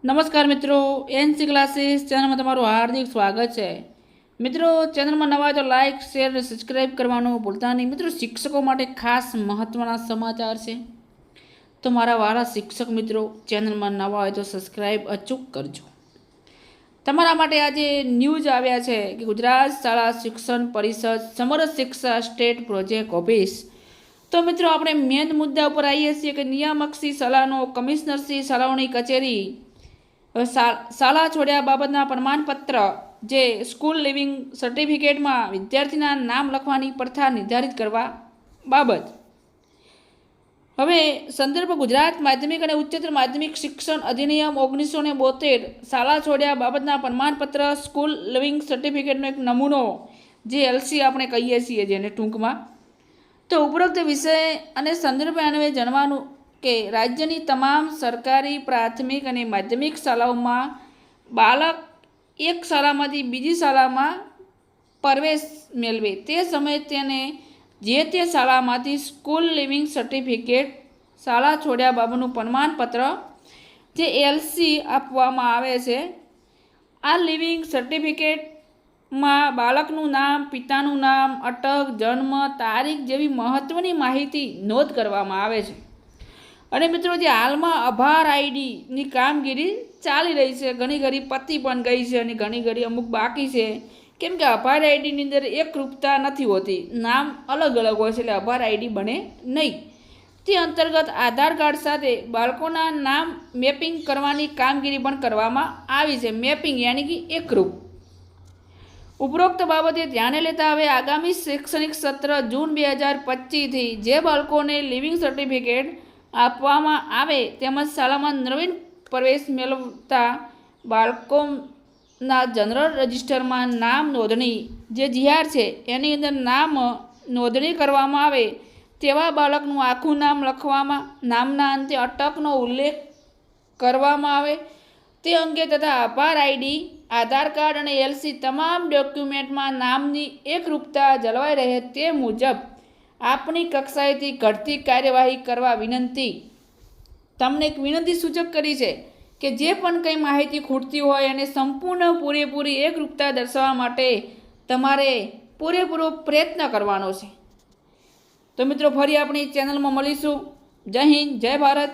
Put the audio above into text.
નમસ્કાર મિત્રો, NC classes ચેનલમાં તમારું હાર્દિક સ્વાગત છે। મિત્રો, ચેનલમાં નવા તો લાઇક શેર અને સબસ્ક્રાઈબ કરવાનું ભૂલતા નહીં। મિત્રો, શિક્ષકો માટે ખાસ મહત્ત્વના સમાચાર છે, તો મારા વાલા શિક્ષક મિત્રો ચેનલમાં નવા હોય તો સબસ્ક્રાઈબ અચૂક કરજો। તમારા માટે આજે ન્યૂઝ આવ્યા છે કે ગુજરાત શાળા શિક્ષણ પરિષદ સમગ્ર શિક્ષા સ્ટેટ પ્રોજેક્ટ ઓફિસ। તો મિત્રો, આપણે મેન મુદ્દા ઉપર આવીએ છીએ કે નિયામકશ્રી શાળાનો કમિશનરશ્રી શાળાઓની કચેરી શાળા છોડ્યા બાબતના પ્રમાણપત્ર જે સ્કૂલ લિવિંગ સર્ટિફિકેટમાં વિદ્યાર્થીના નામ લખવાની પ્રથા નિર્ધારિત કરવા બાબત। હવે સંદર્ભ ગુજરાત માધ્યમિક અને ઉચ્ચતર માધ્યમિક શિક્ષણ અધિનિયમ 1972 શાળા છોડ્યા બાબતના પ્રમાણપત્ર સ્કૂલ લિવિંગ સર્ટિફિકેટનો એક નમૂનો જે એલસી આપણે કહીએ છીએ જેને ટૂંકમાં। તો ઉપરોક્ત વિષય અને સંદર્ભે અન્વયે જાણવાનું કે રાજ્યની તમામ સરકારી પ્રાથમિક અને માધ્યમિક શાળાઓમાં બાળક એક શાળામાંથી બીજી શાળામાં પ્રવેશ મેળવે તે સમયે તેને જે તે શાળામાંથી સ્કૂલ લિવિંગ સર્ટિફિકેટ શાળા છોડ્યા બાબતનું પ્રમાણપત્ર જે એલસી આપવામાં આવે છે। આ લિવિંગ સર્ટિફિકેટમાં બાળકનું નામ, પિતાનું નામ, અટક, જન્મ તારીખ જેવી મહત્ત્વની માહિતી નોંધ કરવામાં આવે છે। અને મિત્રો, જે હાલમાં આભાર આઈડીની કામગીરી ચાલી રહી છે, ઘણી ઘડી પતી પણ ગઈ છે અને ઘણી ઘડી અમુક બાકી છે, કેમ કે આભાર આઈડીની અંદર એકરૂપતા નથી હોતી, નામ અલગ અલગ હોય છે, એટલે આભાર આઈડી બને નહીં। તે અંતર્ગત આધાર કાર્ડ સાથે બાળકોના નામ મેપિંગ કરવાની કામગીરી પણ કરવામાં આવી છે, મેપિંગ યાની કે એકરૂપ। ઉપરોક્ત બાબતે ધ્યાને લેતા હવે આગામી શૈક્ષણિક સત્ર જૂન 2025થી જે બાળકોને લિવિંગ સર્ટિફિકેટ આપવામાં આવે તેમજ શાળામાં નવીન પ્રવેશ મેળવતા બાળકોના જનરલ રજિસ્ટરમાં નામ નોંધણી જે જીઆર છે એની અંદર નામ નોંધણી કરવામાં આવે તેવા બાળકનું આખું નામ લખવામાં, નામના અંતે અટકનો ઉલ્લેખ કરવામાં આવે તે અંગે તથા આભાર આઈડી, આધાર કાર્ડ અને એલસી તમામ ડોક્યુમેન્ટમાં નામની એકરૂપતા જળવાઈ રહે તે મુજબ આપની કક્ષાએથી ઘટતી કાર્યવાહી કરવા વિનંતી। તમને એક વિનંતી સૂચક કરી છે કે જે પણ કંઈ માહિતી ખૂટતી હોય અને સંપૂર્ણ પૂરેપૂરી એકરૂપતા દર્શાવવા માટે તમારે પૂરેપૂરો પ્રયત્ન કરવાનો છે। તો મિત્રો, ફરી આપણી ચેનલમાં મળીશું। જય હિન્દ, જય ભારત।